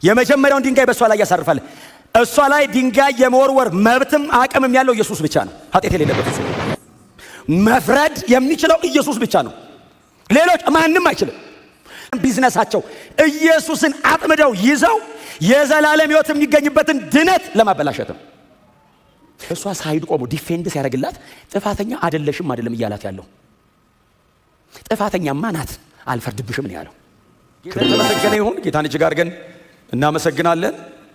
የመጀመሪያውን ድንጋይ በእሷ ላይ ያሳርፋል። እሷ ላይ ድንጋይ የመወርወር መብትም አቅምም ያለው ኢየሱስ ብቻ ነው። ኃጢአት የሌለበት እሱ መፍረድ የሚችለው ኢየሱስ ብቻ ነው። ሌሎች ማንም አይችልም። ቢዝነሳቸው ኢየሱስን አጥምደው ይዘው የዘላለም ሕይወት የሚገኝበትን ድነት ለማበላሸት ነው። እሷ ሳይድ ቆሞ ዲፌንድ ሲያደርግላት ጥፋተኛ አይደለሽም አይደለም እያላት ያለው ጥፋተኛማ ናት አልፈርድብሽም ነው ያለው። ጌታ የተመሰገነ ይሁን። ጌታን እጅግ አድርገን እናመሰግናለን።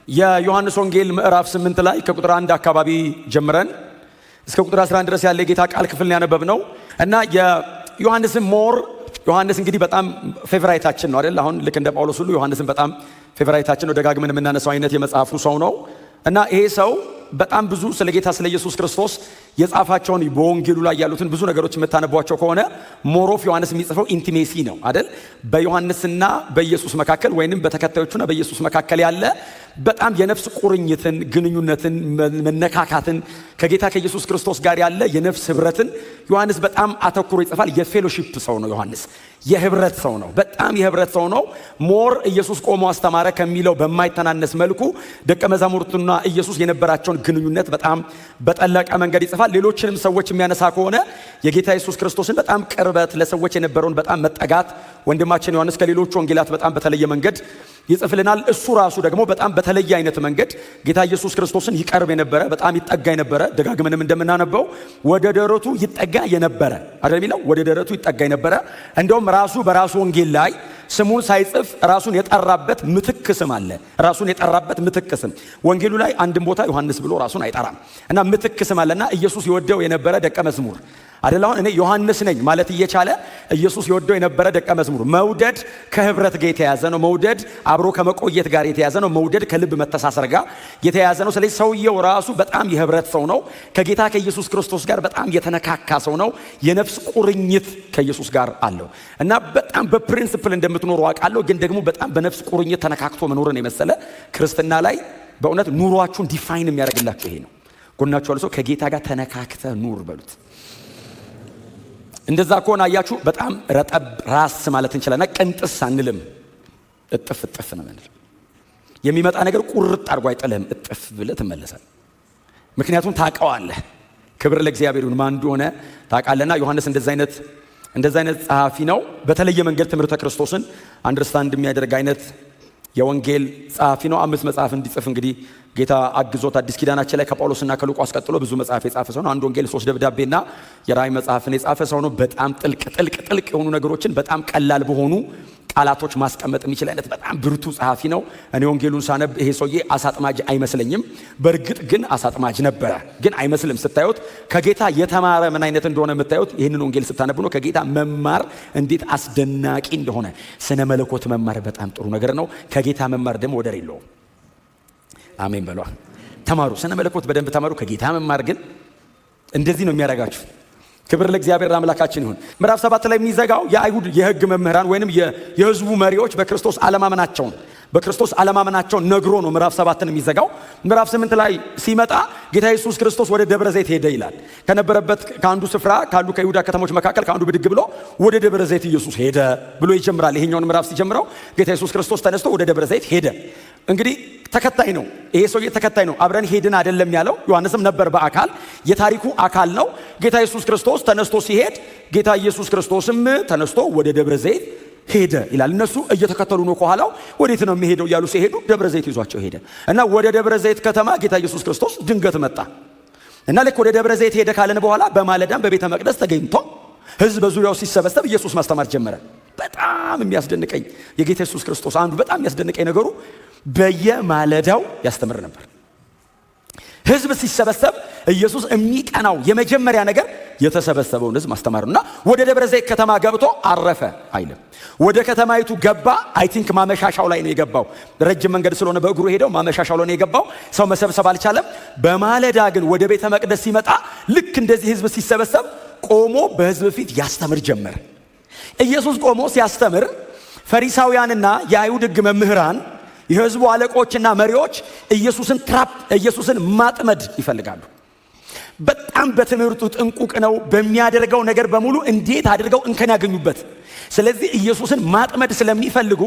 የዮሐንስ ወንጌል ምዕራፍ 8 ላይ ከቁጥር 1 አካባቢ ጀምረን እስከ ቁጥር 11 ድረስ ያለ የጌታ ቃል ክፍል ያነበብነው እና የዮሐንስን ዮሐንስ እንግዲህ በጣም ፌቨራይታችን ነው አይደል? አሁን ልክ እንደ ጳውሎስ ሁሉ ዮሐንስን በጣም ፌቨራይታችን ነው፣ ደጋግመን የምናነሳው አይነት የመጽሐፉ ሰው ነው እና ይሄ ሰው በጣም ብዙ ስለ ጌታ ስለ ኢየሱስ ክርስቶስ የጻፋቸውን በወንጌሉ ላይ ያሉትን ብዙ ነገሮች የምታነቧቸው ከሆነ ሞሮፍ ዮሐንስ የሚጽፈው ኢንቲሜሲ ነው አይደል? በዮሐንስና በኢየሱስ መካከል ወይንም በተከታዮቹና በኢየሱስ መካከል ያለ በጣም የነፍስ ቁርኝትን፣ ግንኙነትን፣ መነካካትን ከጌታ ከኢየሱስ ክርስቶስ ጋር ያለ የነፍስ ህብረትን ዮሐንስ በጣም አተኩሮ ይጽፋል። የፌሎሺፕ ሰው ነው ዮሐንስ፣ የህብረት ሰው ነው። በጣም የህብረት ሰው ነው። ሞር ኢየሱስ ቆሞ አስተማረ ከሚለው በማይተናነስ መልኩ ደቀ መዛሙርቱና ኢየሱስ የነበራቸውን ግንኙነት በጣም በጠለቀ መንገድ ይጽፋል። ሌሎችንም ሰዎች የሚያነሳ ከሆነ የጌታ ኢየሱስ ክርስቶስን በጣም ቅርበት፣ ለሰዎች የነበረውን በጣም መጠጋት ወንድማችን ዮሐንስ ከሌሎቹ ወንጌላት በጣም በተለየ መንገድ ይጽፍልናል። እሱ ራሱ ደግሞ በጣም በተለየ አይነት መንገድ ጌታ ኢየሱስ ክርስቶስን ይቀርብ የነበረ በጣም ይጠጋ የነበረ ደጋግመንም እንደምናነበው ወደ ደረቱ ይጠጋ የነበረ አይደል የሚለው ወደ ደረቱ ይጠጋ የነበረ እንደውም ራሱ በራሱ ወንጌል ላይ ስሙን ሳይጽፍ ራሱን የጠራበት ምትክ ስም አለ። ራሱን የጠራበት ምትክ ስም ወንጌሉ ላይ አንድም ቦታ ዮሐንስ ብሎ ራሱን አይጠራም እና ምትክ ስም አለና ኢየሱስ ይወደው የነበረ ደቀ መዝሙር አይደል? አሁን እኔ ዮሐንስ ነኝ ማለት እየቻለ ኢየሱስ ይወደው የነበረ ደቀ መዝሙር። መውደድ ከህብረት ጋር የተያዘ ነው። መውደድ አብሮ ከመቆየት ጋር የተያዘ ነው። መውደድ ከልብ መተሳሰር ጋር የተያዘ ነው። ስለዚህ ሰውየው ራሱ በጣም የህብረት ሰው ነው። ከጌታ ከኢየሱስ ክርስቶስ ጋር በጣም የተነካካ ሰው ነው። የነፍስ ቁርኝት ከኢየሱስ ጋር አለው እና በጣም በፕሪንሲፕል እንደምትኖሩ አውቃለሁ። ግን ደግሞ በጣም በነፍስ ቁርኝት ተነካክቶ መኖርን የመሰለ ክርስትና ላይ በእውነት ኑሯችሁን ዲፋይን የሚያደርግላችሁ ይሄ ነው። ጎናችሁ ያለው ሰው ከጌታ ጋር ተነካክተ ኑር በሉት። እንደዛ ከሆነ አያችሁ በጣም ረጠብ ራስ ማለት እንችላለን። ቅንጥስ አንልም፣ እጥፍ እጥፍ ነው ማለት። የሚመጣ ነገር ቁርጥ አድርጎ አይጥልህም። እጥፍ ብለህ ትመለሳለህ። ምክንያቱም ታውቀዋለህ። ክብር ለእግዚአብሔር ይሁን። ማን እንደሆነ ታውቃለህና ዮሐንስ እንደዛ አይነት ጸሐፊ ነው። በተለየ መንገድ ትምህርተ ክርስቶስን አንደርስታንድ የሚያደርግ አይነት የወንጌል ጸሐፊ ነው። 5 መጽሐፍ እንዲጽፍ እንግዲህ ጌታ አግዞት አዲስ ኪዳናችን ላይ ከጳውሎስና ከሉቃስ ቀጥሎ ብዙ መጽሐፍ የጻፈ ሰው ነው። አንድ ወንጌል፣ 3 ደብዳቤና የራእይ መጽሐፍን የጻፈ ሰው ነው። በጣም ጥልቅ የሆኑ ነገሮችን በጣም ቀላል በሆኑ ቃላቶች ማስቀመጥ የሚችል አይነት በጣም ብርቱ ጸሐፊ ነው። እኔ ወንጌሉን ሳነብ ይሄ ሰውዬ አሳጥማጅ አይመስለኝም። በእርግጥ ግን አሳጥማጅ ነበረ፣ ግን አይመስልም። ስታዩት ከጌታ የተማረ ምን አይነት እንደሆነ የምታዩት ይህንን ወንጌል ስታነብ ነው። ከጌታ መማር እንዴት አስደናቂ እንደሆነ ስነ መለኮት መማር በጣም ጥሩ ነገር ነው። ከጌታ መማር ደግሞ ወደር የለውም። አሜን በሏ። ተማሩ፣ ስነ መለኮት በደንብ ተማሩ። ከጌታ መማር ግን እንደዚህ ነው የሚያደርጋችሁ። ክብር ለእግዚአብሔር አምላካችን ይሁን። ምዕራፍ 7 ላይ የሚዘጋው የአይሁድ የሕግ መምህራን ወይንም የህዝቡ መሪዎች በክርስቶስ አለማመናቸውን ነግሮ ነው ምዕራፍ 7ን የሚዘጋው። ምዕራፍ 8 ላይ ሲመጣ ጌታ ኢየሱስ ክርስቶስ ወደ ደብረ ዘይት ሄደ ይላል። ከነበረበት ከአንዱ ስፍራ ካሉ ከይሁዳ ከተሞች መካከል ከአንዱ ብድግ ብሎ ወደ ደብረ ዘይት ኢየሱስ ሄደ ብሎ ይጀምራል። ይሄኛውን ምዕራፍ ሲጀምረው ጌታ ኢየሱስ ክርስቶስ ተነስቶ ወደ ደብረ ዘይት ሄደ። እንግዲህ ተከታይ ነው፣ ይሄ ሰውዬ ተከታይ ነው። አብረን ሄድን አይደለም ያለው። ዮሐንስም ነበር በአካል የታሪኩ አካል ነው። ጌታ ኢየሱስ ክርስቶስ ተነስቶ ሲሄድ ጌታ ኢየሱስ ክርስቶስም ተነስቶ ወደ ደብረ ዘይት ሄደ ይላል። እነሱ እየተከተሉ ነው ከኋላው። ወዴት ነው የሚሄደው እያሉ ሲሄዱ ደብረ ዘይት ይዟቸው ሄደ እና ወደ ደብረ ዘይት ከተማ ጌታ ኢየሱስ ክርስቶስ ድንገት መጣ እና ልክ ወደ ደብረ ዘይት ሄደ ካለን በኋላ በማለዳም በቤተ መቅደስ ተገኝቶ ህዝብ በዙሪያው ሲሰበሰብ ኢየሱስ ማስተማር ጀመረ። በጣም የሚያስደንቀኝ የጌታ ኢየሱስ ክርስቶስ አንዱ በጣም የሚያስደንቀኝ ነገሩ በየማለዳው ያስተምር ነበር። ህዝብ ሲሰበሰብ ኢየሱስ የሚቀናው የመጀመሪያ ነገር የተሰበሰበውን ህዝብ ማስተማሩና ወደ ደብረ ዘይት ከተማ ገብቶ አረፈ አይልም። ወደ ከተማይቱ ገባ። አይ ቲንክ ማመሻሻው ላይ ነው የገባው። ረጅም መንገድ ስለሆነ በእግሩ ሄደው ማመሻሻው ላይ ነው የገባው። ሰው መሰብሰብ አልቻለም። በማለዳ ግን ወደ ቤተ መቅደስ ሲመጣ ልክ እንደዚህ ህዝብ ሲሰበሰብ ቆሞ በህዝብ ፊት ያስተምር ጀመር። ኢየሱስ ቆሞ ሲያስተምር ፈሪሳውያንና የአይሁድ ህግ መምህራን የህዝቡ አለቆችና መሪዎች ኢየሱስን ማጥመድ ይፈልጋሉ። በጣም በትምህርቱ ጥንቁቅ ነው። በሚያደርገው ነገር በሙሉ እንዴት አድርገው እንከን ያገኙበት። ስለዚህ ኢየሱስን ማጥመድ ስለሚፈልጉ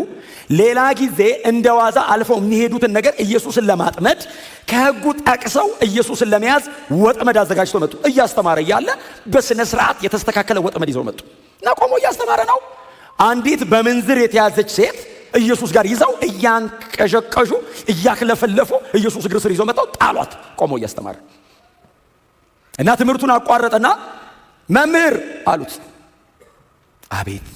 ሌላ ጊዜ እንደ ዋዛ አልፈው የሚሄዱትን ነገር ኢየሱስን ለማጥመድ ከሕጉ ጠቅሰው ኢየሱስን ለመያዝ ወጥመድ አዘጋጅተው መጡ። እያስተማረ እያለ በስነ ስርዓት የተስተካከለ ወጥመድ ይዘው መጡ እና ቆሞ እያስተማረ ነው። አንዲት በምንዝር የተያዘች ሴት ኢየሱስ ጋር ይዘው እያንቀዠቀዡ እያክለፈለፉ ኢየሱስ እግር ስር ይዘው መጣው ጣሏት። ቆሞ እያስተማረ እና ትምህርቱን አቋረጠና መምህር አሉት። አቤት።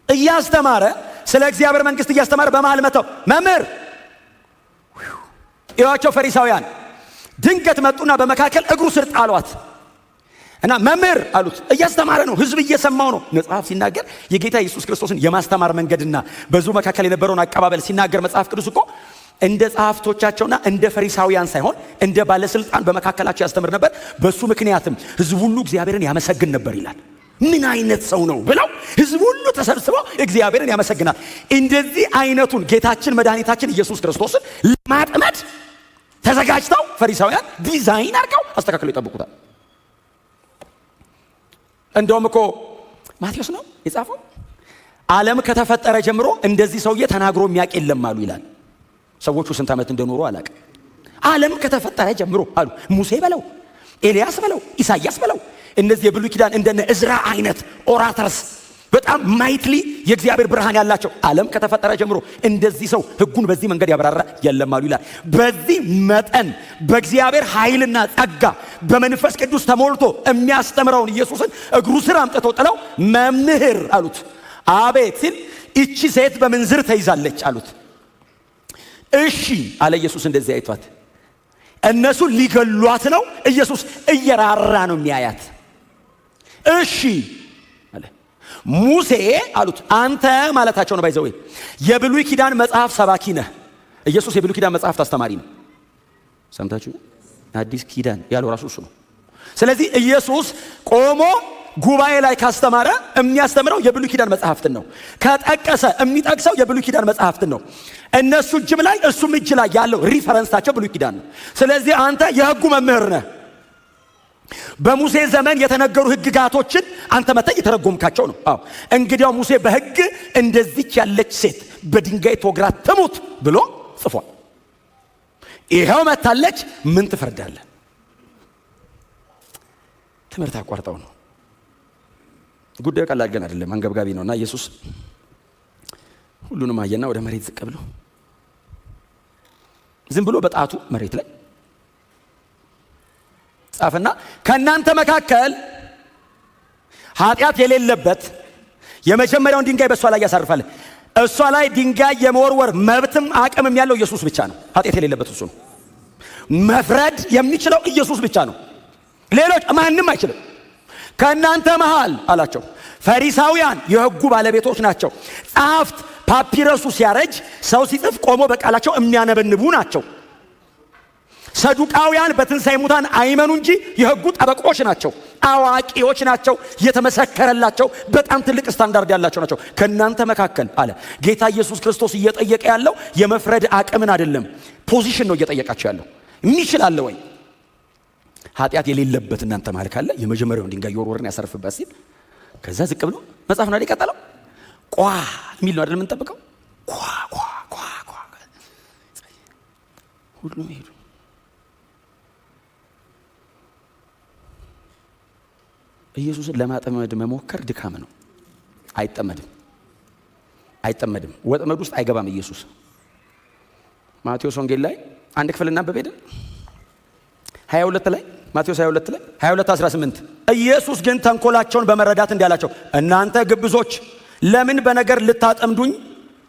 እያስተማረ ስለ እግዚአብሔር መንግስት እያስተማረ በመሃል መጣው መምህር። ይዋቸው ፈሪሳውያን ድንገት መጡና በመካከል እግሩ ስር ጣሏት እና መምህር አሉት። እያስተማረ ነው፣ ህዝብ እየሰማው ነው። መጽሐፍ ሲናገር የጌታ ኢየሱስ ክርስቶስን የማስተማር መንገድና በዙ መካከል የነበረውን አቀባበል ሲናገር መጽሐፍ ቅዱስ እኮ እንደ ጸሐፍቶቻቸውና እንደ ፈሪሳውያን ሳይሆን እንደ ባለስልጣን በመካከላቸው ያስተምር ነበር። በሱ ምክንያትም ህዝብ ሁሉ እግዚአብሔርን ያመሰግን ነበር ይላል። ምን አይነት ሰው ነው ብለው ህዝብ ሁሉ ተሰብስበው እግዚአብሔርን ያመሰግናል። እንደዚህ አይነቱን ጌታችን መድኃኒታችን ኢየሱስ ክርስቶስን ለማጥመድ ተዘጋጅተው ፈሪሳውያን ዲዛይን አድርገው አስተካክለው ይጠብቁታል። እንደውም እኮ ማቴዎስ ነው የጻፈው፣ ዓለም ከተፈጠረ ጀምሮ እንደዚህ ሰውዬ ተናግሮ የሚያውቅ የለም አሉ ይላል። ሰዎቹ ስንት ዓመት እንደኖሩ አላውቅም። ዓለም ከተፈጠረ ጀምሮ አሉ ሙሴ በለው ኤልያስ በለው ኢሳያስ በለው እነዚህ የብሉይ ኪዳን እንደነ እዝራ አይነት ኦራተርስ በጣም ማይትሊ የእግዚአብሔር ብርሃን ያላቸው ዓለም ከተፈጠረ ጀምሮ እንደዚህ ሰው ህጉን በዚህ መንገድ ያብራራ የለም አሉ ይላል። በዚህ መጠን በእግዚአብሔር ኃይልና ጸጋ በመንፈስ ቅዱስ ተሞልቶ የሚያስተምረውን ኢየሱስን እግሩ ስር አምጥተው ጥለው መምህር አሉት። አቤት ሲል እቺ ሴት በምንዝር ተይዛለች አሉት። እሺ አለ ኢየሱስ። እንደዚህ አይቷት እነሱ ሊገሏት ነው። ኢየሱስ እየራራ ነው የሚያያት። እሺ አለ። ሙሴ አሉት። አንተ ማለታቸው ነው ባይዘው የብሉይ ኪዳን መጽሐፍ ሰባኪ ነህ። ኢየሱስ የብሉይ ኪዳን መጽሐፍት አስተማሪ ነው። ሰምታችሁ አዲስ ኪዳን ያለው ራሱ እሱ ነው። ስለዚህ ኢየሱስ ቆሞ ጉባኤ ላይ ካስተማረ የሚያስተምረው የብሉይ ኪዳን መጽሐፍትን ነው። ከጠቀሰ የሚጠቅሰው የብሉይ ኪዳን መጽሐፍትን ነው። እነሱ እጅም ላይ እሱም እጅ ላይ ያለው ሪፈረንሳቸው ብሉይ ኪዳን ነው። ስለዚህ አንተ የሕጉ መምህር ነህ። በሙሴ ዘመን የተነገሩ ሕግጋቶችን አንተ መተህ የተረጎምካቸው ነው። አዎ እንግዲያው ሙሴ በሕግ እንደዚች ያለች ሴት በድንጋይ ተወግራ ትሙት ብሎ ጽፏል። ይሄው መታለች፣ ምን ትፈርዳለህ? ትምህርት አቋርጠው ነው። ጉዳዩ ቀላል ግን አይደለም፣ አንገብጋቢ ነውና ኢየሱስ ሁሉንም አየና ወደ መሬት ዝቅ ብሎ ዝም ብሎ በጣቱ መሬት ላይ ጻፈና ከእናንተ መካከል ኃጢአት የሌለበት የመጀመሪያውን ድንጋይ በእሷ ላይ ያሳርፋል። እሷ ላይ ድንጋይ የመወርወር መብትም አቅምም ያለው ኢየሱስ ብቻ ነው። ኃጢአት የሌለበት እሱ ነው። መፍረድ የሚችለው ኢየሱስ ብቻ ነው። ሌሎች ማንም አይችልም። ከእናንተ መሃል አላቸው ፈሪሳውያን የሕጉ ባለቤቶች ናቸው። ጸሐፍት ፓፒረሱ ሲያረጅ ሰው ሲጽፍ ቆሞ በቃላቸው የሚያነበንቡ ናቸው። ሰዱቃውያን በትንሣኤ ሙታን አይመኑ እንጂ የሕጉ ጠበቆች ናቸው፣ አዋቂዎች ናቸው፣ የተመሰከረላቸው በጣም ትልቅ ስታንዳርድ ያላቸው ናቸው። ከእናንተ መካከል አለ ጌታ ኢየሱስ ክርስቶስ እየጠየቀ ያለው የመፍረድ አቅምን አይደለም፣ ፖዚሽን ነው እየጠየቃቸው ያለው። የሚችል አለ ወይ? ኃጢአት የሌለበት እናንተ ማለት ካለ የመጀመሪያውን ድንጋይ የወርወርን ያሰርፍበት ሲል ከዛ ዝቅ ብሎ መጽሐፍ ነው የቀጠለው። ቋ የሚል ነው አይደል የምንጠብቀው? ቋ ቋ ቋ ቋ ሁሉም ሄዱ። ኢየሱስን ለማጥመድ መሞከር ድካም ነው። አይጠመድም። ወጥመድ ውስጥ አይገባም ኢየሱስ። ማቴዎስ ወንጌል ላይ አንድ ክፍል እናንብብ ሄደን 22 ላይ ማቴዎስ 22 ላይ 22:18 ኢየሱስ ግን ተንኮላቸውን በመረዳት እንዲህ አላቸው፣ እናንተ ግብዞች ለምን በነገር ልታጠምዱኝ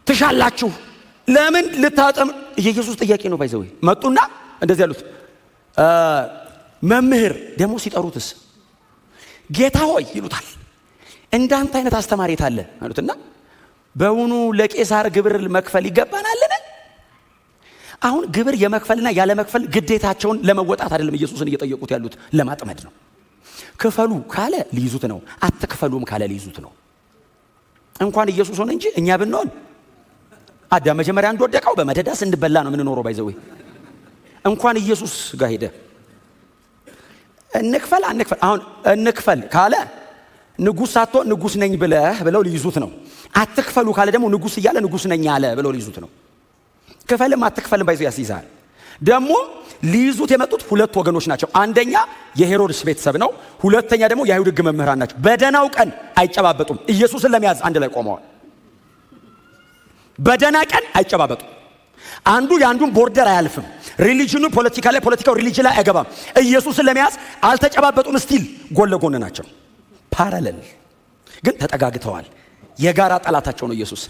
ትሻላችሁ? ለምን ልታጠም የኢየሱስ ጥያቄ ነው። ባይዘው መጡና እንደዚህ ያሉት መምህር ደግሞ ሲጠሩትስ ጌታ ሆይ ይሉታል። እንዳንተ አይነት አስተማሪ ታለ አሉትና በውኑ ለቄሳር ግብር መክፈል ይገባናልን? አሁን ግብር የመክፈልና ያለ መክፈል ግዴታቸውን ለመወጣት አይደለም ኢየሱስን እየጠየቁት ያሉት፣ ለማጥመድ ነው። ክፈሉ ካለ ሊይዙት ነው፣ አትክፈሉም ካለ ሊይዙት ነው። እንኳን ኢየሱስ ሆነ እንጂ እኛ ብንሆን አዳም መጀመሪያ እንደወደቀው በመደዳ ስንበላ ነው የምንኖረው። ባይዘው እንኳን ኢየሱስ ጋር ሄደ እንክፈል አንክፈል። አሁን እንክፈል ካለ ንጉሥ ሳትሆን ንጉሥ ነኝ ብለው ሊይዙት ነው። አትክፈሉ ካለ ደግሞ ንጉሥ እያለ ንጉሥ ነኝ አለ ብለው ሊይዙት ነው። ክፈልም አትክፈልም ባይዞ ያስይዛል። ደግሞ ሊይዙት የመጡት ሁለት ወገኖች ናቸው። አንደኛ የሄሮድስ ቤተሰብ ነው። ሁለተኛ ደግሞ የአይሁድ ሕግ መምህራን ናቸው። በደናው ቀን አይጨባበጡም። ኢየሱስን ለመያዝ አንድ ላይ ቆመዋል። በደና ቀን አይጨባበጡም። አንዱ የአንዱን ቦርደር አያልፍም። ሪሊጅኑ ፖለቲካው ሪሊጅን ላይ አይገባም። ኢየሱስን ለመያዝ አልተጨባበጡም። ስቲል ጎን ለጎን ናቸው። ፓራለል ግን ተጠጋግተዋል። የጋራ ጠላታቸው ነው ኢየሱስ።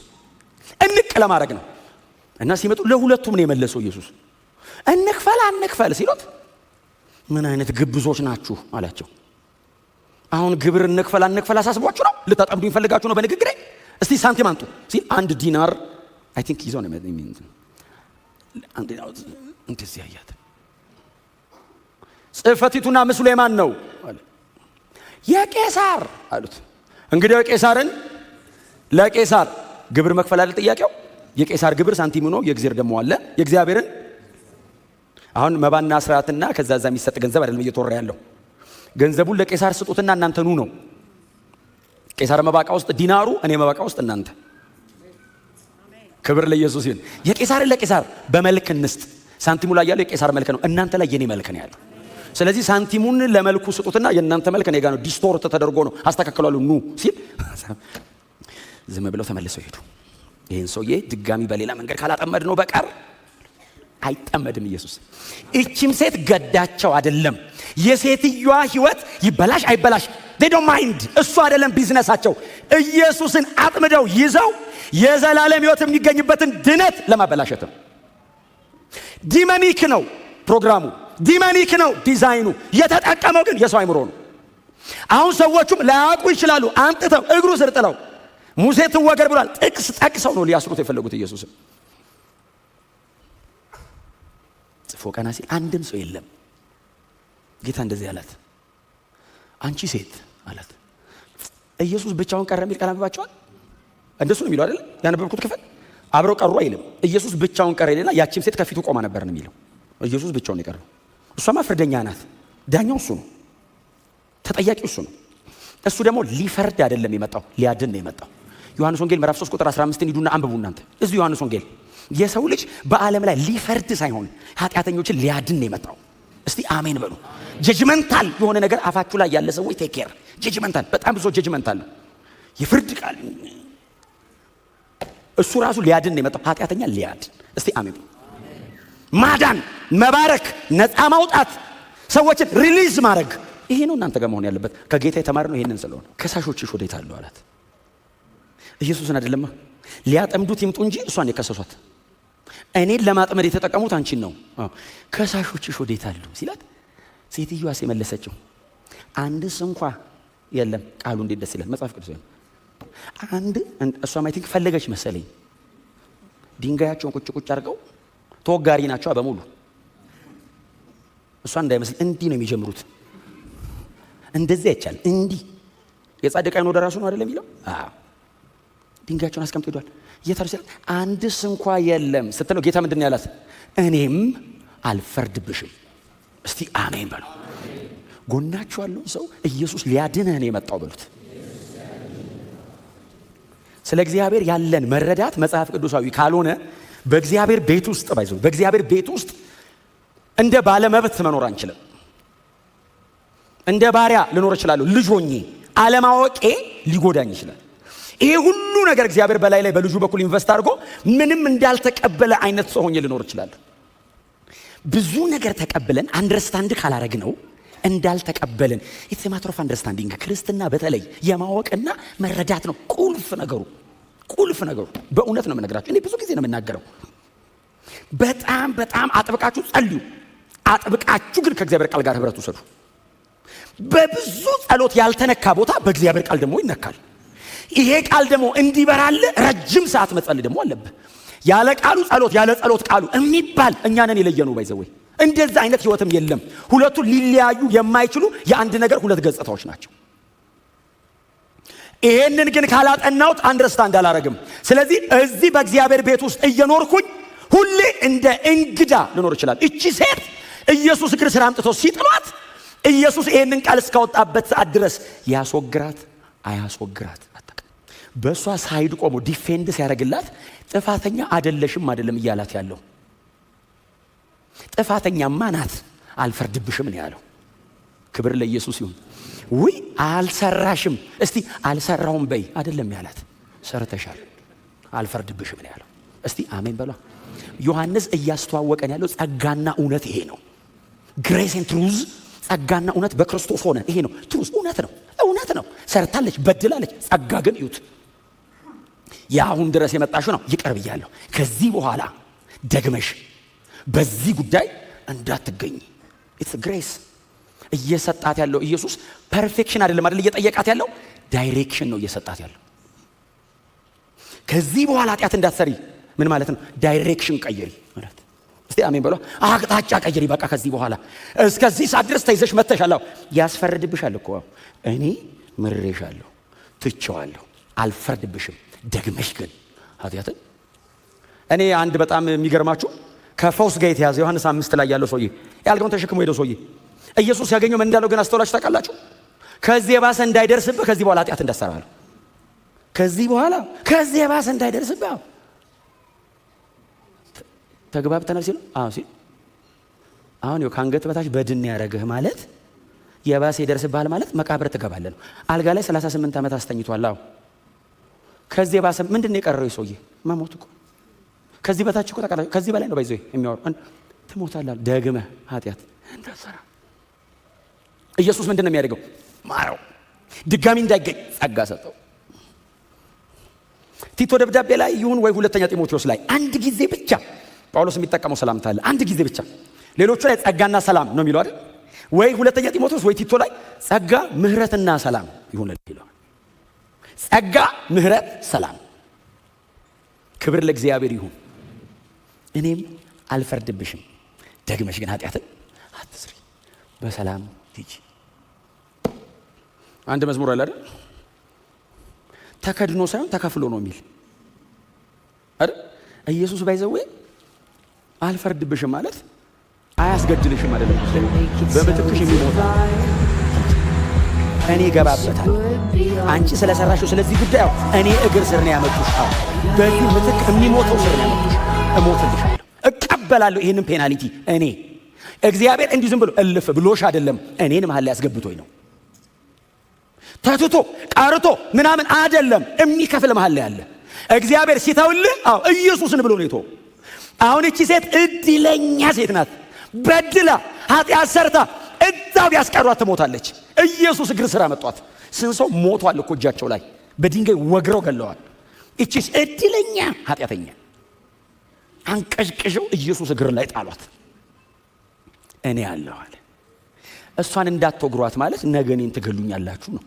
እንቅ ለማድረግ ነው እና ሲመጡ ለሁለቱም ነው የመለሰው ኢየሱስ። እንክፈል አንክፈል ሲሉት ምን አይነት ግብዞች ናችሁ አላቸው። አሁን ግብር እንክፈል አንክፈል አሳስቧችሁ ነው? ልታጠምዱ ይፈልጋችሁ ነው በንግግሬ? እስቲ ሳንቲም አንጡ ሲል አንድ ዲናር አይ ቲንክ ይዞ ነው እንደዚህ ያያት። ጽሕፈቲቱና ምስሉ የማን ነው አለ። የቄሳር አሉት። እንግዲህ ቄሳርን ለቄሳር ግብር መክፈል አይደል ጥያቄው? የቄሳር ግብር ሳንቲም ነው፣ የእግዚአብሔር ደግሞ አለ። የእግዚአብሔርን አሁን መባና ስርዓትና ከዛ የሚሰጥ ገንዘብ አይደለም እየተወራ ያለው። ገንዘቡን ለቄሳር ስጡትና እናንተ ኑ ነው። ቄሳር መባቃ ውስጥ ዲናሩ፣ እኔ መባቃ ውስጥ እናንተ። ክብር ለኢየሱስ ይሁን። የቄሳርን ለቄሳር በመልክ እንስጥ። ሳንቲሙ ላይ ያለው የቄሳር መልክ ነው፣ እናንተ ላይ የኔ መልክ ነው ያለው። ስለዚህ ሳንቲሙን ለመልኩ ስጡትና የእናንተ መልክ እኔ ጋር ነው፣ ዲስቶርት ተደርጎ ነው አስተካክሏሉ ኑ ሲል ዝም ብለው ተመልሰው ሄዱ። ይህን ሰውዬ ድጋሚ በሌላ መንገድ ካላጠመድ ነው በቀር አይጠመድም ኢየሱስ። እቺም ሴት ገዳቸው አይደለም። የሴትዮዋ ህይወት ይበላሽ አይበላሽ they don't mind። እሱ አይደለም ቢዝነሳቸው። ኢየሱስን አጥምደው ይዘው የዘላለም ህይወት የሚገኝበትን ድነት ለማበላሸት ነው። ዲመኒክ ነው ፕሮግራሙ፣ ዲመኒክ ነው ዲዛይኑ። የተጠቀመው ግን የሰው አይምሮ ነው። አሁን ሰዎቹም ላያውቁ ይችላሉ። አንጥተው እግሩ ስር ጥለው ሙሴ ትወገር ብሏል ጥቅስ ጠቅሰው ነው ሊያስሩት የፈለጉት ኢየሱስን። ጽፎ ቀና ሲል አንድም ሰው የለም። ጌታ እንደዚህ አላት፣ አንቺ ሴት አላት። ኢየሱስ ብቻውን ቀረ የሚል ቃል አንብባቸዋል። እንደሱ ነው የሚለው አይደል? ያነበብኩት ክፍል አብረው ቀሩ አይልም። ኢየሱስ ብቻውን ቀረ ይልና ያቺም ሴት ከፊቱ ቆማ ነበር ነው የሚለው። ኢየሱስ ብቻውን የቀረው። እሷማ ፍርደኛ ናት። ዳኛው እሱ ነው፣ ተጠያቂው እሱ ነው። እሱ ደግሞ ሊፈርድ አይደለም የመጣው፣ ሊያድን ነው የመጣው። ዮሐንስ ወንጌል ምዕራፍ 3 ቁጥር 15 ሂዱና አንብቡ እናንተ። እዚህ ዮሐንስ ወንጌል የሰው ልጅ በዓለም ላይ ሊፈርድ ሳይሆን ኃጢአተኞችን ሊያድን ነው የመጣው። እስቲ አሜን በሉ። ጀጅመንታል የሆነ ነገር አፋችሁ ላይ ያለ ሰዎች ቴክ ኬር። ጀጅመንታል፣ በጣም ብዙ ጀጅመንታል ነው፣ የፍርድ ቃል። እሱ ራሱ ሊያድን ነው የመጣው፣ ኃጢአተኛ ሊያድን። እስቲ አሜን። ማዳን፣ መባረክ፣ ነፃ ማውጣት፣ ሰዎችን ሪሊዝ ማድረግ፣ ይሄ ነው እናንተ ጋር መሆን ያለበት። ከጌታ የተማርነው ይሄንን ስለሆነ ከሳሾችሽ ወዴት አሉ አላት። ኢየሱስን አይደለም ሊያጠምዱት ይምጡ እንጂ እሷን የከሰሷት። እኔን ለማጥመድ የተጠቀሙት አንቺን ነው። ከሳሾችሽ ወዴት አሉ ሲላት ሴትዮዋ የመለሰችው አንድስ እንኳ የለም። ቃሉ እንዴት ደስ ይላል! መጽሐፍ ቅዱስ አንድ እሷ ማይ ቲንክ ፈለገች መሰለኝ። ድንጋያቸውን ቁጭ ቁጭ አድርገው ተወጋሪ ናቸው በሙሉ። እሷ እንዳይመስል እንዲህ ነው የሚጀምሩት። እንደዚህ አይቻል እንዲህ የጻድቅ ዓይን ወደ ራሱ ነው አይደለም የሚለው። ድንጋያቸውን አስቀምጦ ሄዷል። እየተርሰል አንድስ እንኳ የለም ስትለው ጌታ ምንድን ነው ያላት? እኔም አልፈርድብሽም። እስቲ አሜን በሉ። ጎናችሁ ያለውን ሰው ኢየሱስ ሊያድንህ ነው የመጣው በሉት። ስለ እግዚአብሔር ያለን መረዳት መጽሐፍ ቅዱሳዊ ካልሆነ በእግዚአብሔር ቤት ውስጥ ባይዘው በእግዚአብሔር ቤት ውስጥ እንደ ባለመብት መኖር አንችልም። እንደ ባሪያ ልኖር እችላለሁ። ልጅ ሆኜ አለማወቄ ሊጎዳኝ ይችላል። ይሄ ሁሉ ነገር እግዚአብሔር በላይ ላይ በልጁ በኩል ኢንቨስት አድርጎ ምንም እንዳልተቀበለ አይነት ሰው ሆኜ ልኖር እችላለሁ። ብዙ ነገር ተቀብለን አንደርስታንድ ካላረግ ነው እንዳልተቀበልን። ኢትስ ማተር ኦፍ አንደርስታንዲንግ። ክርስትና በተለይ የማወቅና መረዳት ነው ቁልፍ ነገሩ። በእውነት ነው የምነግራችሁ። እኔ ብዙ ጊዜ ነው የምናገረው። በጣም በጣም አጥብቃችሁ ጸልዩ። አጥብቃችሁ ግን ከእግዚአብሔር ቃል ጋር ህብረት ውሰዱ። በብዙ ጸሎት ያልተነካ ቦታ በእግዚአብሔር ቃል ደግሞ ይነካል። ይሄ ቃል ደግሞ እንዲበራል ረጅም ሰዓት መጸለይ ደግሞ አለብህ። ያለ ቃሉ ጸሎት ያለ ጸሎት ቃሉ የሚባል እኛንን የለየነው ባይዘወይ እንደዛ አይነት ህይወትም የለም። ሁለቱ ሊለያዩ የማይችሉ የአንድ ነገር ሁለት ገጽታዎች ናቸው። ይሄንን ግን ካላጠናውት አንደርስታንድ አላረግም። ስለዚህ እዚህ በእግዚአብሔር ቤት ውስጥ እየኖርኩኝ ሁሌ እንደ እንግዳ ልኖር ይችላል። እቺ ሴት ኢየሱስ እግር ስር አምጥቶ ሲጥሏት ኢየሱስ ይሄንን ቃል እስካወጣበት ሰዓት ድረስ ያስወግራት አያስወግራት አታውቅም። በእሷ ሳይድ ቆሞ ዲፌንድ ሲያደርግላት ጥፋተኛ አይደለም እያላት ያለው። ጥፋተኛማ ናት አልፈርድብሽም ነው ያለው። ክብር ለኢየሱስ ይሁን። ውይ አልሰራሽም፣ እስቲ አልሰራውም በይ አይደለም ያላት፣ ሰርተሻል አልፈርድብሽም ነው ያለው። እስቲ አሜን በሏ። ዮሐንስ እያስተዋወቀን ያለው ጸጋና እውነት ይሄ ነው። ግሬስ ኤንድ ትሩዝ፣ ጸጋና እውነት በክርስቶስ ሆነ። ይሄ ነው ትሩዝ፣ እውነት ነው። ሰርታለች፣ በድላለች። ጸጋ ግን ይዩት፣ የአሁን ድረስ የመጣሽው ነው ይቅር ብያለሁ። ከዚህ በኋላ ደግመሽ በዚህ ጉዳይ እንዳትገኝ። ኢትስ ግሬስ እየሰጣት ያለው ኢየሱስ ፐርፌክሽን አይደለም እየጠየቃት ያለው ዳይሬክሽን ነው እየሰጣት ያለው። ከዚህ በኋላ ኃጢአት እንዳትሰሪ ምን ማለት ነው? ዳይሬክሽን ቀይሪ ማለት። እስቲ አሜን በሏ። አቅጣጫ ቀይሪ። በቃ ከዚህ በኋላ እስከዚህ ሰዓት ድረስ ተይዘሽ መተሻል። ያስፈርድብሻል እኮ እኔ ምሬሻለሁ፣ ትቼዋለሁ፣ አልፈርድብሽም። ደግመሽ ግን ኃጢአትን እኔ አንድ በጣም የሚገርማችሁ ከፈውስ ጋር የተያዘ ዮሐንስ 5 ላይ ያለው ሰውዬ ያልጋውን ተሸክሞ ሄደው ሰውዬ ኢየሱስ ያገኘው ምን እንዳለው ግን አስተውላችሁ ታውቃላችሁ? ከዚህ የባሰ እንዳይደርስብህ ከዚህ በኋላ ኃጢአት እንዳትሰራ አለው። ከዚህ የባሰ እንዳይደርስብህ ተግባብተናል ሲሉ ሲል አሁን ከአንገት በታች በድን ያደረግህ ማለት የባሰ ይደርስብሃል ማለት መቃብር ትገባለህ ነው። አልጋ ላይ 38 ዓመት አስተኝቷል። ከዚህ የባሰ ምንድን ነው የቀረው? ሰውዬ መሞት እኮ ከዚህ በታች እኮ ታውቃለህ፣ ከዚህ በላይ ነው ባይዘው የሚያወራው። ትሞታለህ ደግመህ ኃጢአት እንዳትሰራ። ኢየሱስ ምንድን ነው የሚያደርገው? ማረው፣ ድጋሚ እንዳይገኝ ጸጋ ሰጠው። ቲቶ ደብዳቤ ላይ ይሁን ወይ ሁለተኛ ጢሞቴዎስ ላይ አንድ ጊዜ ብቻ ጳውሎስ የሚጠቀመው ሰላምታ አለ። አንድ ጊዜ ብቻ። ሌሎቹ ላይ ጸጋና ሰላም ነው የሚለው አይደል? ወይ ሁለተኛ ጢሞቴዎስ ወይ ቲቶ ላይ ጸጋ ምህረትና ሰላም ይሁን ይላል። ጸጋ ምህረት ሰላም። ክብር ለእግዚአብሔር ይሁን። እኔም አልፈርድብሽም፣ ደግመሽ ግን ኃጢአትን አትስሪ፣ በሰላም ሂጂ። አንድ መዝሙር አለ አይደል? ተከድኖ ሳይሆን ተከፍሎ ነው የሚል አይደል? ኢየሱስ ባይዘው አልፈርድብሽም ማለት አያስገድልሽም አይደለም። በምትክሽ የሚሞት እኔ ገባበታል። አንቺ ስለሰራሽው ስለዚህ ጉዳይ እኔ እግር ስር ነው ያመጡሽ። በዚህ ምትክ የሚሞተው ስር ነው ያመጡሽ። እሞትልሻለሁ፣ እቀበላለሁ ይህንን ፔናሊቲ። እኔ እግዚአብሔር እንዲሁ ዝም ብሎ እልፍ ብሎሽ አይደለም፣ እኔን መሀል ላይ ያስገብቶኝ ነው። ተትቶ ቀርቶ ምናምን አይደለም፣ የሚከፍል መሀል ላይ አለ። እግዚአብሔር ሲተውልህ ኢየሱስን ብሎ ነው የተወው። አሁን እቺ ሴት እድለኛ ሴት ናት። በድላ ኃጢአት ሰርታ እዛው ቢያስቀሯት ትሞታለች። ኢየሱስ እግር ስራ መጧት። ስንት ሰው ሞቷል እኮ እጃቸው ላይ በድንጋይ ወግረው ገለዋል። እቺስ እድለኛ ኃጢአተኛ አንቀሽቅሸው ኢየሱስ እግር ላይ ጣሏት። እኔ አለሁ አለ። እሷን እንዳትወግሯት ማለት ነገ እኔን ትገሉኛላችሁ ነው።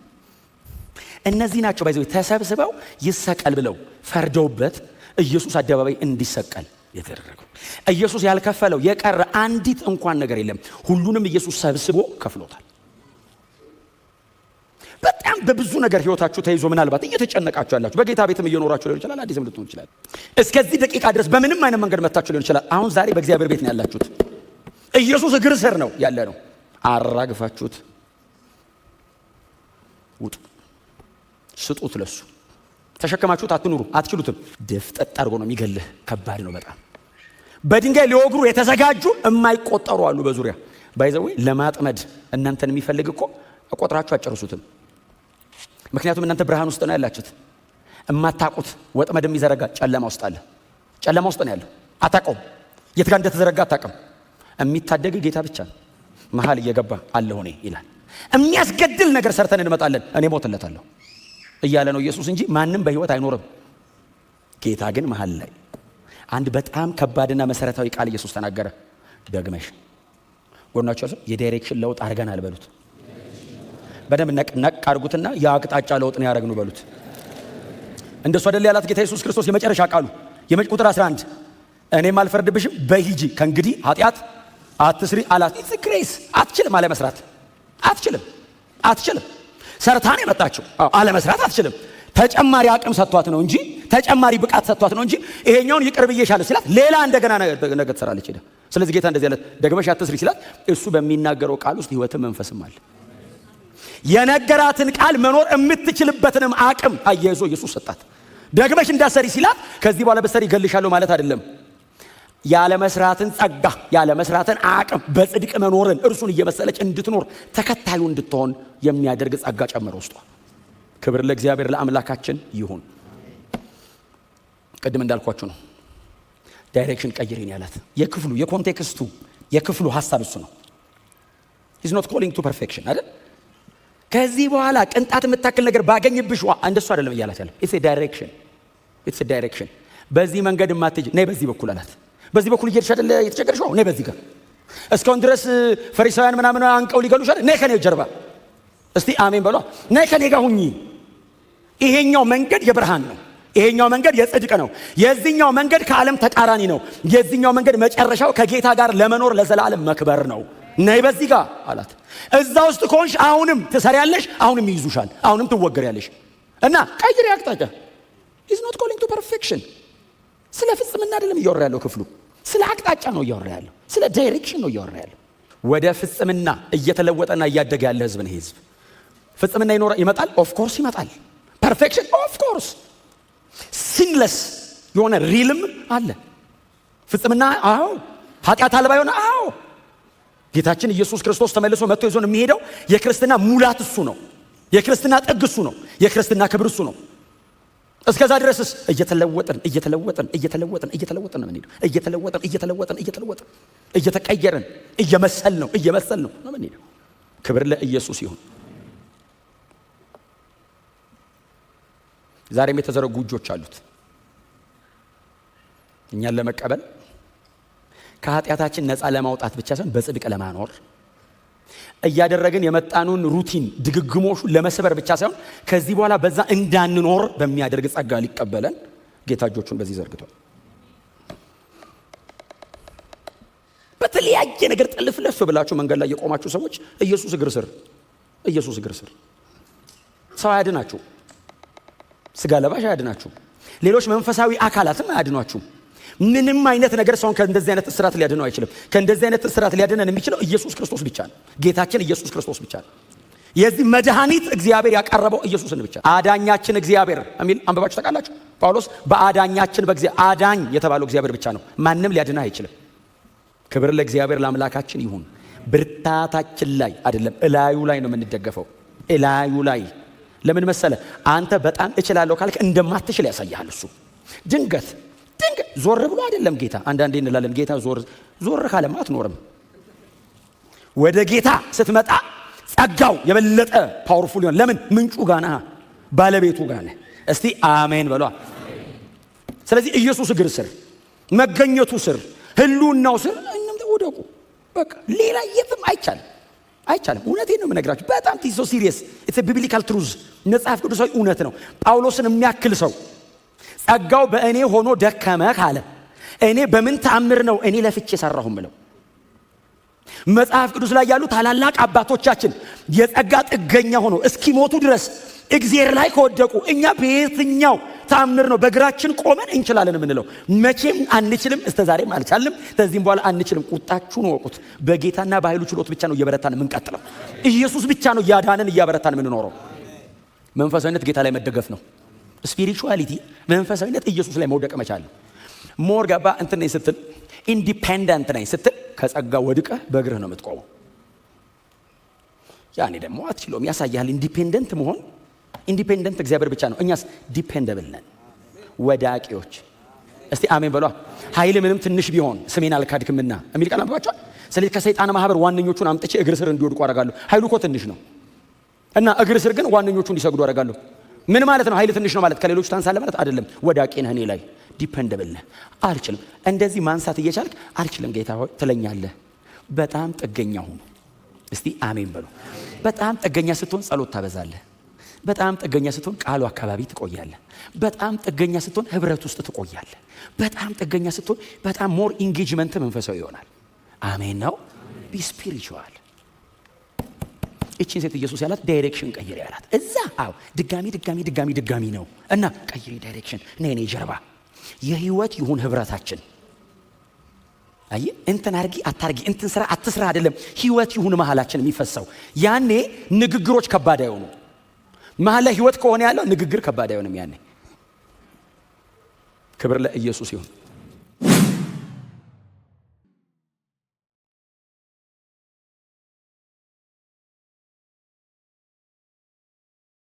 እነዚህ ናቸው ባይዘው ተሰብስበው ይሰቀል ብለው ፈርደውበት ኢየሱስ አደባባይ እንዲሰቀል የተደረገው። ኢየሱስ ያልከፈለው የቀረ አንዲት እንኳን ነገር የለም። ሁሉንም ኢየሱስ ሰብስቦ ከፍሎታል። በጣም በብዙ ነገር ህይወታችሁ ተይዞ ምናልባት እየተጨነቃችሁ ያላችሁ በጌታ ቤትም እየኖራችሁ ሊሆን ይችላል፣ አዲስም ልትሆን ይችላል። እስከዚህ ደቂቃ ድረስ በምንም አይነት መንገድ መታችሁ ሊሆን ይችላል። አሁን ዛሬ በእግዚአብሔር ቤት ነው ያላችሁት። ኢየሱስ እግር ስር ነው ያለ ነው። አራግፋችሁት ውጡ፣ ስጡት ለሱ። ተሸከማችሁት አትኑሩ፣ አትችሉትም። ድፍጠጥ አድርጎ ነው የሚገልህ። ከባድ ነው በጣም። በድንጋይ ሊወግሩ የተዘጋጁ የማይቆጠሩ አሉ በዙሪያ ባይዘው። ለማጥመድ እናንተን የሚፈልግ እኮ ቆጥራችሁ አጨርሱትም። ምክንያቱም እናንተ ብርሃን ውስጥ ነው ያላችሁት። እማታቁት ወጥመድ የሚዘረጋ ጨለማ ውስጥ አለ። ጨለማ ውስጥ ነው ያለው። አታውቀውም፣ የት ጋር እንደተዘረጋ አታውቅም። የሚታደግ ጌታ ብቻ ነው። መሀል እየገባ አለሁ እኔ ይላል። የሚያስገድል ነገር ሰርተን እንመጣለን፣ እኔ ሞትለታለሁ እያለ ነው ኢየሱስ እንጂ ማንም በህይወት አይኖርም። ጌታ ግን መሀል ላይ አንድ በጣም ከባድና መሰረታዊ ቃል ኢየሱስ ተናገረ። ደግመሽ ጎናችሁ የዳይሬክሽን ለውጥ አድርገናል በሉት። በደንብ ነቅ አድርጉትና የአቅጣጫ ለውጥ ነው ያደረግነው በሉት። እንደሱ አይደል ያላት ጌታ ኢየሱስ ክርስቶስ የመጨረሻ ቃሉ ቁጥር 11 እኔም አልፈርድብሽም በሂጂ ከእንግዲህ ኃጢአት አትስሪ አላት። ኢትስ ግሬስ። አትችልም አለ መስራት አትችልም ሰርታን የመጣችው አለ መስራት አትችልም። ተጨማሪ አቅም ሰጥቷት ነው እንጂ ተጨማሪ ብቃት ሰጥቷት ነው እንጂ ይሄኛውን ይቅር ብዬሻለሁ ሲላት ሌላ እንደገና ነገ ትሰራለች ሄዳ። ስለዚህ ጌታ እንደዚህ ያለ ደግመሽ አትስሪ ሲላት እሱ በሚናገረው ቃል ውስጥ ሕይወትም መንፈስም አለ። የነገራትን ቃል መኖር የምትችልበትንም አቅም አያይዞ ኢየሱስ ሰጣት። ደግመሽ እንዳሰሪ ሲላት ከዚህ በኋላ በሰሪ ይገልሻለሁ ማለት አይደለም። ያለ መስራትን ጸጋ፣ ያለ መስራትን አቅም፣ በጽድቅ መኖርን እርሱን እየመሰለች እንድትኖር ተከታዩ እንድትሆን የሚያደርግ ጸጋ ጨመረ ውስጧ። ክብር ለእግዚአብሔር ለአምላካችን ይሁን። ቅድም እንዳልኳችሁ ነው ዳይሬክሽን ቀይሬን ያላት የክፍሉ የኮንቴክስቱ የክፍሉ ሐሳብ እሱ ነው። he's not calling to perfection አይደል? ከዚህ በኋላ ቅንጣት የምታክል ነገር ባገኝብሽ እንደሱ አይደለም እያላት ያለው it's a direction በዚህ መንገድ ማትጅ ነይ በዚህ በኩል አላት። በዚህ በኩል እየሄድሽ አይደል የተቸገርሽው ነይ በዚህ ጋር። እስካሁን ድረስ ፈሪሳውያን ምናምን አንቀው ሊገሉሽ አይደል ነይ ከኔ ጀርባ። እስቲ አሜን በሏ። ነይ ከኔ ጋር ሁኚ። ይሄኛው መንገድ የብርሃን ነው። ይሄኛው መንገድ የጽድቅ ነው። የዚህኛው መንገድ ከዓለም ተቃራኒ ነው። የዚህኛው መንገድ መጨረሻው ከጌታ ጋር ለመኖር ለዘላለም መክበር ነው። ነይ በዚህ ጋር አላት። እዛ ውስጥ ከሆንሽ አሁንም ትሰሪያለሽ፣ አሁንም ይይዙሻል፣ አሁንም ትወገሪያለሽ እና ቀይሪ አቅጣጫ። is not calling to perfection ስለ ፍጽምና አይደለም እያወራ ያለው ክፍሉ፣ ስለ አቅጣጫ ነው እያወራ ያለው፣ ስለ ዳይሬክሽን ነው እያወራ ያለው። ወደ ፍጽምና እየተለወጠና እያደገ ያለ ህዝብ ነው። ህዝብ ፍጽምና ይመጣል፣ ኦፍ ኮርስ ይመጣል። ፐርፌክሽን ኦፍ ኮርስ፣ ሲንለስ የሆነ ሪልም አለ ፍጽምና። አዎ ኃጢአት አልባ የሆነ አዎ ጌታችን ኢየሱስ ክርስቶስ ተመልሶ መጥቶ ይዞን የሚሄደው የክርስትና ሙላት እሱ ነው። የክርስትና ጥግ እሱ ነው። የክርስትና ክብር እሱ ነው። እስከዛ ድረስስ እየተለወጥን ነው የምንሄደው። እየተለወጥን እየተቀየርን እየመሰል ነው የምንሄደው። ክብር ለኢየሱስ ይሁን። ዛሬም የተዘረጉ እጆች አሉት እኛን ለመቀበል ከኃጢአታችን ነፃ ለማውጣት ብቻ ሳይሆን በጽድቅ ለማኖር እያደረግን የመጣኑን ሩቲን ድግግሞሹ ለመስበር ብቻ ሳይሆን ከዚህ በኋላ በዛ እንዳንኖር በሚያደርግ ጸጋ ሊቀበለን ጌታ እጆቹን በዚህ ዘርግቷል። በተለያየ ነገር ጥልፍልፍ ብላችሁ መንገድ ላይ የቆማችሁ ሰዎች ኢየሱስ እግር ስር ሰው አያድናችሁ። ስጋ ለባሽ አያድናችሁ። ሌሎች መንፈሳዊ አካላትም አያድኗችሁ። ምንም አይነት ነገር ሰውን ከእንደዚህ አይነት እስራት ሊያድነው አይችልም። ከእንደዚህ አይነት እስራት ሊያድነን የሚችለው ኢየሱስ ክርስቶስ ብቻ ነው። ጌታችን ኢየሱስ ክርስቶስ ብቻ ነው። የዚህ መድኃኒት እግዚአብሔር ያቀረበው ኢየሱስን ብቻ። አዳኛችን እግዚአብሔር የሚል አንበባችሁ ታውቃላችሁ። ጳውሎስ በአዳኛችን አዳኝ የተባለው እግዚአብሔር ብቻ ነው። ማንም ሊያድነን አይችልም። ክብር ለእግዚአብሔር ለአምላካችን ይሁን። ብርታታችን ላይ አይደለም፣ እላዩ ላይ ነው የምንደገፈው። እላዩ ላይ ለምን መሰለ? አንተ በጣም እችላለሁ ካልክ እንደማትችል ያሳያል። እሱ ድንገት ዞር ብሎ አይደለም ጌታ። አንዳንዴ እንላለን ጌታ ዞር ካለማ አትኖርም። ወደ ጌታ ስትመጣ ጸጋው የበለጠ ፓወርፉል ይሆን። ለምን? ምንጩ ጋና ባለቤቱ ጋና። እስቲ አሜን በሏ። ስለዚህ ኢየሱስ እግር ስር፣ መገኘቱ ስር፣ ህልውናው ስር እንም ተወደቁ። በቃ ሌላ የትም አይቻልም። እውነቴን ነው የምነግራችሁ። በጣም ቲሶ ሲሪየስ ኢትስ ቢብሊካል ትሩዝ፣ መጽሐፍ ቅዱሳዊ እውነት ነው። ጳውሎስን የሚያክል ሰው ጸጋው በእኔ ሆኖ ደከመ ካለ እኔ በምን ተአምር ነው እኔ ለፍቼ ሰራሁ ምለው? መጽሐፍ ቅዱስ ላይ ያሉ ታላላቅ አባቶቻችን የጸጋ ጥገኛ ሆኖ እስኪሞቱ ድረስ እግዚአብሔር ላይ ከወደቁ እኛ በየትኛው ተአምር ነው በእግራችን ቆመን እንችላለን የምንለው? መቼም አንችልም። እስከዛሬም አልቻልንም። ከዚህም በኋላ አንችልም። ቁጣችሁን ወቁት። በጌታና በኃይሉ ችሎት ብቻ ነው እየበረታን የምንቀጥለው። ኢየሱስ ብቻ ነው እያዳነን እያበረታን የምንኖረው። መንፈሳዊነት ጌታ ላይ መደገፍ ነው። ስፒሪቹዋሊቲ መንፈሳዊነት ኢየሱስ ላይ መውደቅ መቻል ነው። ሞር ገባ እንትን ነኝ ስትል፣ ኢንዲፔንደንት ነኝ ስትል ከጸጋ ወድቀህ በእግርህ ነው የምትቆመው። ያኔ ደግሞ አትችለውም። ያሳያል ኢንዲፔንደንት መሆን። ኢንዲፔንደንት እግዚአብሔር ብቻ ነው። እኛስ ዲፔንደብል ነን፣ ወዳቂዎች። እስቲ አሜን በሏ። ኃይል ምንም ትንሽ ቢሆን ስሜን አልካድክምና የሚል ቃል አንብባችኋል። ስለዚህ ከሰይጣን ማህበር ዋነኞቹን አምጥቼ እግር ስር እንዲወድቁ አደርጋለሁ። ኃይሉ እኮ ትንሽ ነው እና እግር ስር ግን ዋነኞቹ እንዲሰግዱ አደርጋለሁ። ምን ማለት ነው? ኃይል ትንሽ ነው ማለት ከሌሎች ታንሳለህ ማለት አይደለም። ወዳቂ ነህ፣ እኔ ላይ ዲፔንደብል ነህ። አልችልም። እንደዚህ ማንሳት እየቻልክ አልችልም ጌታ ሆይ ትለኛለህ። በጣም ጥገኛ ሁኑ። እስቲ አሜን በሉ። በጣም ጥገኛ ስትሆን ጸሎት ታበዛለህ። በጣም ጥገኛ ስትሆን ቃሉ አካባቢ ትቆያለህ። በጣም ጥገኛ ስትሆን ህብረት ውስጥ ትቆያለህ። በጣም ጥገኛ ስትሆን በጣም ሞር ኢንጌጅመንት መንፈሳዊ ይሆናል። አሜን ነው። ቢ ስፒሪቹዋል። እቺን ሴት ኢየሱስ ያላት ዳይሬክሽን ቀይሪ ያላት እዛ። አዎ ድጋሚ ነው እና ቀይሪ ዳይሬክሽን። እኔ ጀርባ የህይወት ይሁን ህብረታችን። አይ እንትን አርጊ አታርጊ፣ እንትን ስራ አትስራ አይደለም፣ ህይወት ይሁን መሃላችን የሚፈሰው። ያኔ ንግግሮች ከባድ አይሆኑ። መሃል ላይ ህይወት ከሆነ ያለው ንግግር ከባድ አይሆንም ያኔ። ክብር ለኢየሱስ ይሁን።